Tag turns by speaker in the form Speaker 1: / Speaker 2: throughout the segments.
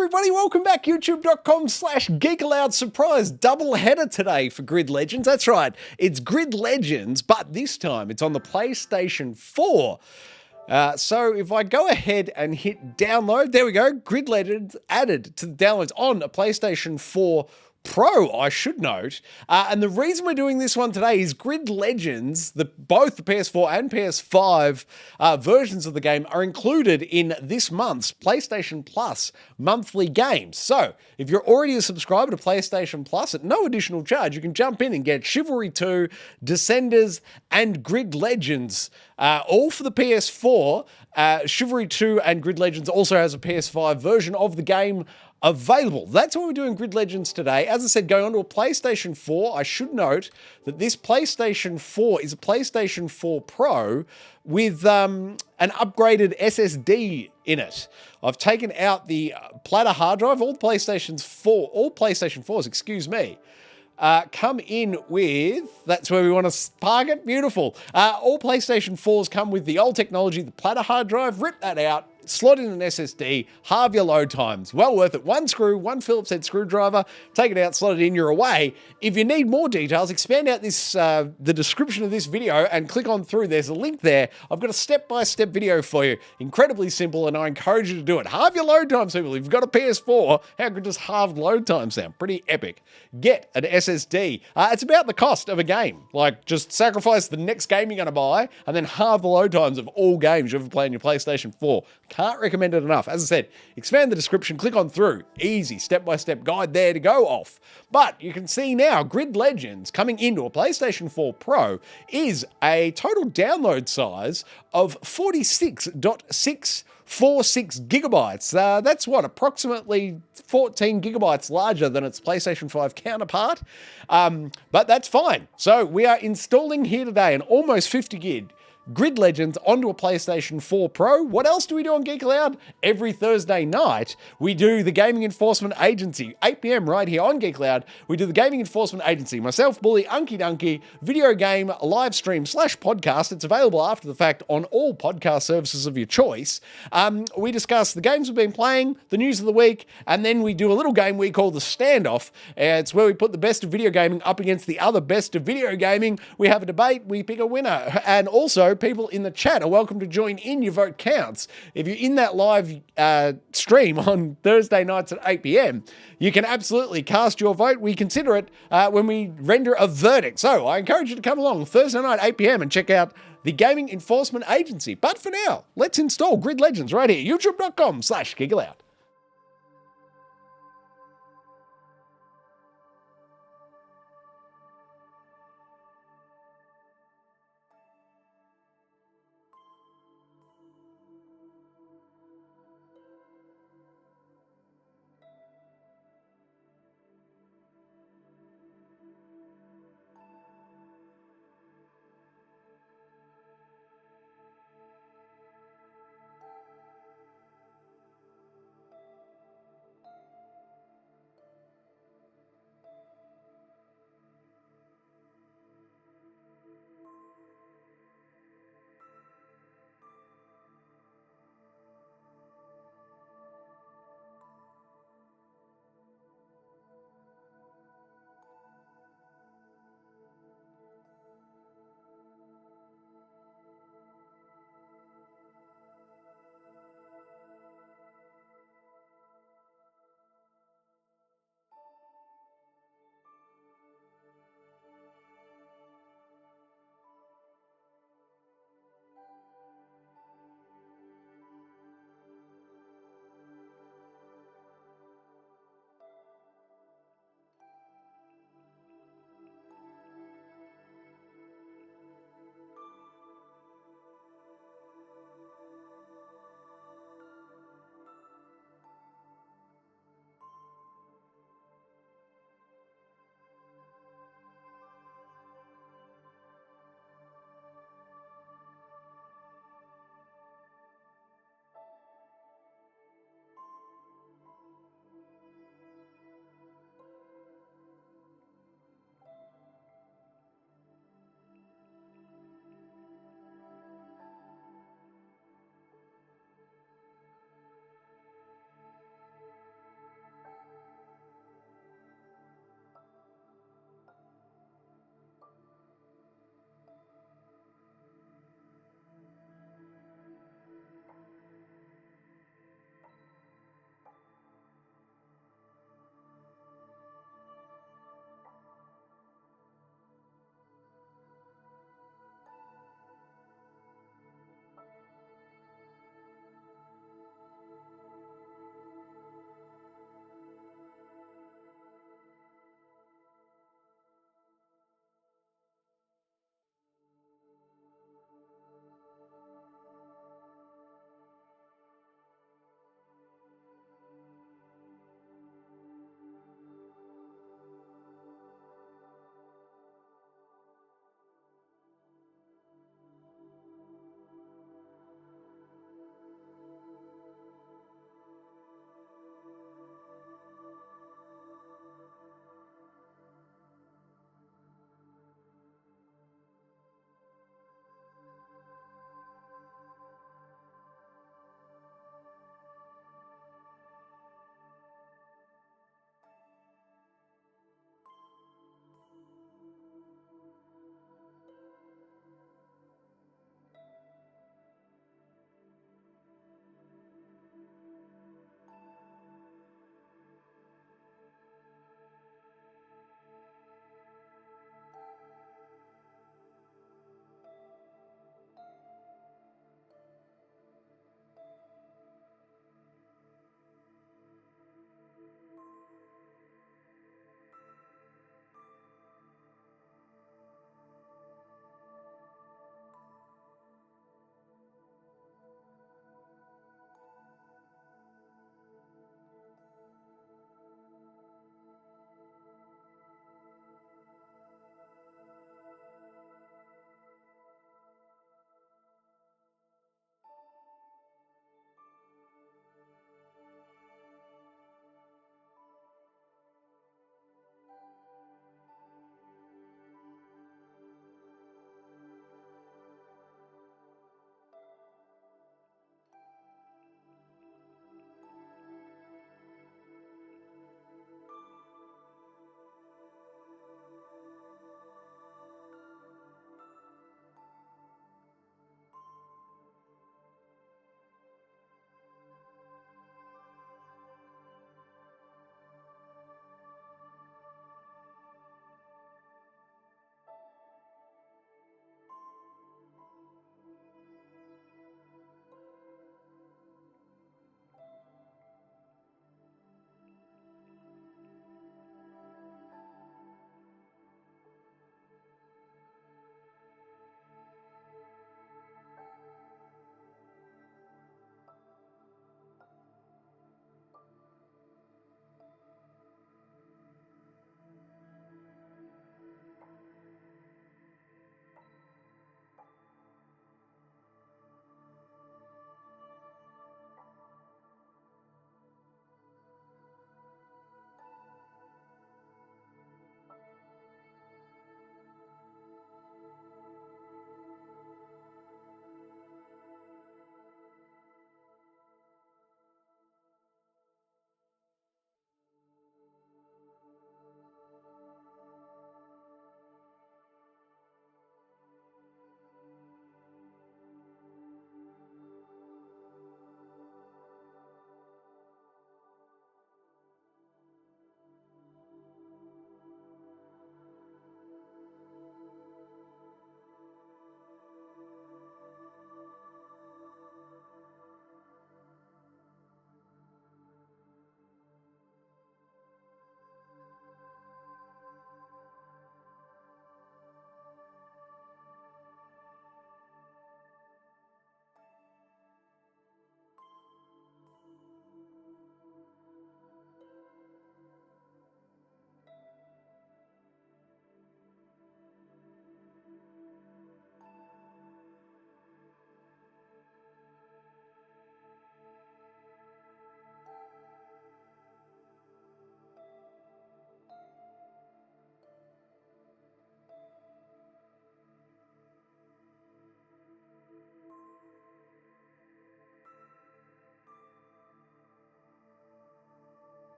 Speaker 1: everybody, welcome back. YouTube.com/GeekAloud. Surprise double header today for Grid Legends. That's right, it's Grid Legends, but this time it's on the PlayStation 4. So if I go ahead and hit download, there we go, Grid Legends added to the downloads on a PlayStation 4 Pro, I should note. And the reason we're doing this one today is Grid Legends, both the PS4 and PS5 versions of the game are included in this month's PlayStation Plus monthly games. So if you're already a subscriber to PlayStation Plus at no additional charge, you can jump in and get Chivalry 2, Descenders, and Grid Legends, all for the PS4. Chivalry 2 and Grid Legends also has a PS5 version of the game available. That's what we're doing Grid Legends today. As I said, going on to a PlayStation 4, I should note that this PlayStation 4 is a PlayStation 4 Pro with an upgraded SSD in it. I've taken out the platter hard drive. All PlayStation 4s, excuse me, come in with, that's where we want to park it, beautiful. All PlayStation 4s come with the old technology, the platter hard drive. Rip that out, slot in an SSD, halve your load times. Well worth it. One screw, one Phillips head screwdriver, take it out, slot it in, you're away. If you need more details, expand out this the description of this video and click on through. There's a link there. I've got a step-by-step video for you. Incredibly simple, and I encourage you to do it. Halve your load times, people. If you've got a PS4, how good does halved load time sound? Pretty epic. Get an SSD. It's about the cost of a game. Like, just sacrifice the next game you're going to buy and then halve the load times of all games you ever play on your PlayStation 4. Can't recommend it enough. As I said, expand the description, click on through. Easy step-by-step guide there to go off. But you can see now, Grid Legends coming into a PlayStation 4 Pro is a total download size of 46.646 gigabytes. That's what, approximately 14 gigabytes larger than its PlayStation 5 counterpart. But that's fine. So we are installing here today an almost 50 gig Grid Legends onto a PlayStation 4 Pro. What else do we do on Geek Aloud? Every Thursday night, we do the Gaming Enforcement Agency. 8 p.m. right here on Geek Aloud, we do the Gaming Enforcement Agency. Myself, Bully, Unky Dunky, video game live stream / podcast. It's available after the fact on all podcast services of your choice. We discuss the games we've been playing, the news of the week, and then we do a little game we call the Standoff. It's where we put the best of video gaming up against the other best of video gaming. We have a debate, we pick a winner, and also people in the chat are welcome to join in. Your vote counts. If you're in that live stream on Thursday nights at 8 p.m, you can absolutely cast your vote. We consider it when we render a verdict. So I encourage you to come along Thursday night, 8 p.m, and check out the Gaming Enforcement Agency. But for now, let's install Grid Legends right here. YouTube.com/GeekAloud.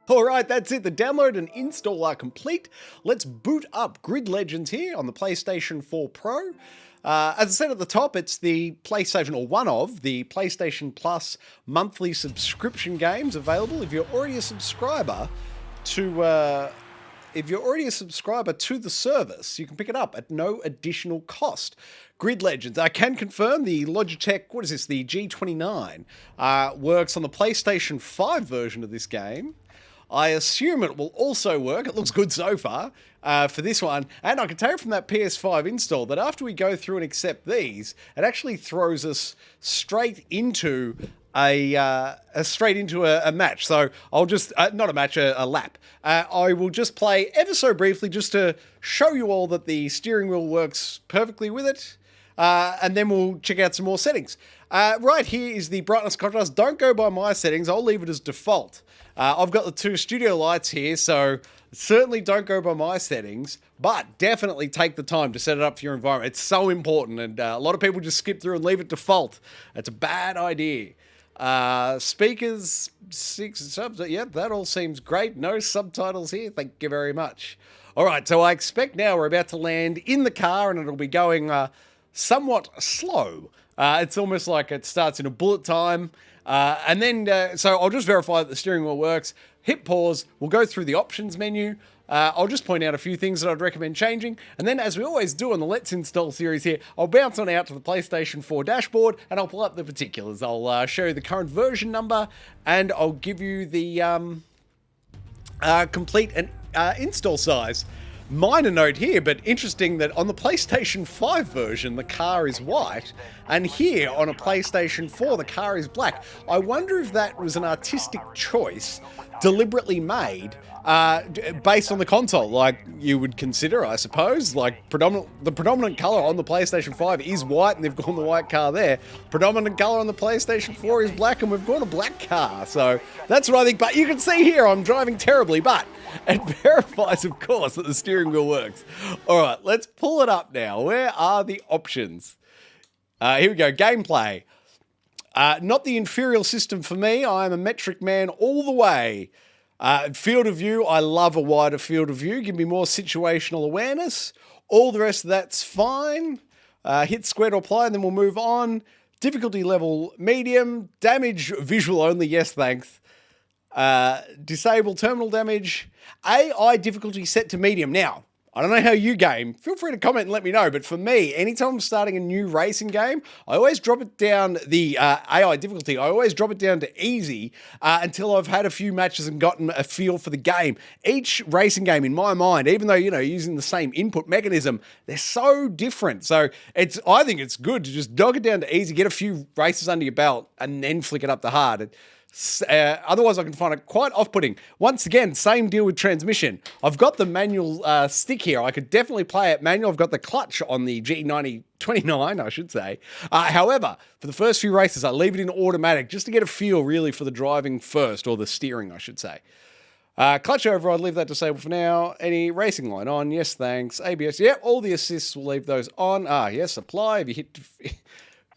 Speaker 1: All right, that's it. The download and install are complete. Let's boot up Grid Legends here on the PlayStation 4 Pro. As I said at the top, it's the PlayStation, or one of the PlayStation Plus monthly subscription games available. If you're already a subscriber to the service, you can pick it up at no additional cost. Grid Legends. I can confirm the Logitech, what is this, the G29, works on the PlayStation 5 version of this game. I assume it will also work, it looks good so far, for this one. And I can tell you from that PS5 install that after we go through and accept these, it actually throws us straight into a match. So I'll just, not a match, a lap. I will just play ever so briefly just to show you all that the steering wheel works perfectly with it. And then we'll check out some more settings. Right here is the brightness contrast. Don't go by my settings. I'll leave it as default. I've got the two studio lights here, so certainly don't go by my settings, but definitely take the time to set it up for your environment. It's so important, and a lot of people just skip through and leave it default. It's a bad idea. Speakers, 6 subs. Yep, that all seems great. No subtitles here. Thank you very much. All right, so I expect now we're about to land in the car, and it'll be going somewhat slow. It's almost like it starts in a bullet time. And then, so I'll just verify that the steering wheel works. Hit pause. We'll go through the options menu. I'll just point out a few things that I'd recommend changing. And then, as we always do on the Let's Install series here, I'll bounce on out to the PlayStation 4 dashboard and I'll pull up the particulars. I'll show you the current version number and I'll give you the complete and install size. Minor note here, but interesting that on the PlayStation 5 version, the car is white, and here on a PlayStation 4, the car is black. I wonder if that was an artistic choice deliberately made based on the console, like you would consider, I suppose. Like the predominant color on the PlayStation 5 is white, and they've gone the white car there. Predominant color on the PlayStation 4 is black, and we've gone a black car. So that's what I think. But you can see here, I'm driving terribly, but it verifies, of course, that the steering wheel works. All right, let's pull it up now. Where are the options? Here we go, gameplay. Not the inferior system for me. I am a metric man all the way. Field of view, I love a wider field of view. Give me more situational awareness. All the rest of that's fine. Hit square to apply, and then we'll move on. Difficulty level, medium. Damage, visual only, yes thanks. Disable terminal damage. AI difficulty set to medium. Now, I don't know how you game. Feel free to comment and let me know. But for me, anytime I'm starting a new racing game, I always drop it down, the AI difficulty, I always drop it down to easy until I've had a few matches and gotten a feel for the game. Each racing game, in my mind, even though, you know, using the same input mechanism, they're so different. So I think it's good to just dog it down to easy, get a few races under your belt, and then flick it up to hard. Otherwise, I can find it quite off-putting. Once again, same deal with transmission. I've got the manual stick here. I could definitely play it manual. I've got the clutch on the G29, I should say. However, for the first few races, I leave it in automatic just to get a feel, really, for the driving first, or the steering, I should say. Clutch override, leave that disabled for now. Any racing line on? Yes, thanks. ABS, yep, all the assists, we'll leave those on. Yes, apply. If you hit...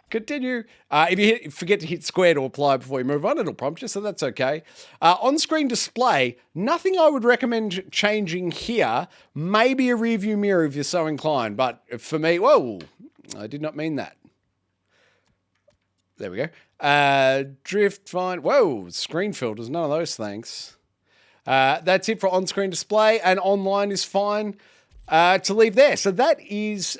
Speaker 1: Continue. If you forget to hit square to apply before you move on, it'll prompt you, so that's okay. On-screen display, nothing I would recommend changing here. Maybe a rear view mirror if you're so inclined, but for me, whoa, I did not mean that. There we go. Drift, fine. Whoa, screen filters, none of those, thanks. That's it for on-screen display, and online is fine. To leave there. So that is,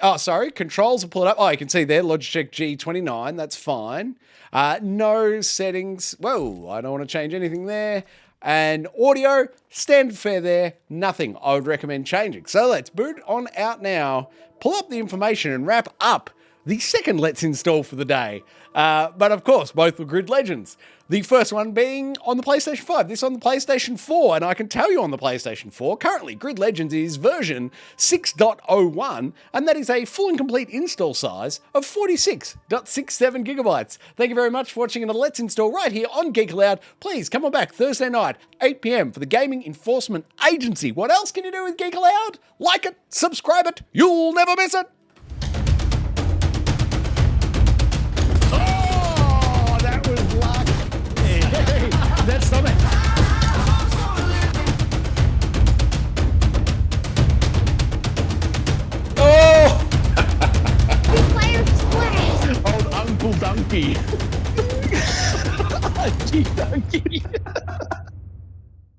Speaker 1: controls will pull it up. Oh, you can see there, Logitech G29, that's fine. No settings. Whoa, I don't want to change anything there. And audio, standard fare there, nothing I would recommend changing. So let's boot on out now, pull up the information and wrap up the second Let's Install for the day. But of course, both were Grid Legends. The first one being on the PlayStation 5, this on the PlayStation 4, and I can tell you on the PlayStation 4, currently Grid Legends is version 6.01, and that is a full and complete install size of 46.67 gigabytes. Thank you very much for watching another Let's Install right here on Geek Aloud. Please come on back Thursday night, 8 PM for the Gaming Enforcement Agency. What else can you do with Geek Aloud? Like it, subscribe it, you'll never miss it. That's something.
Speaker 2: donkey. Okie donkey.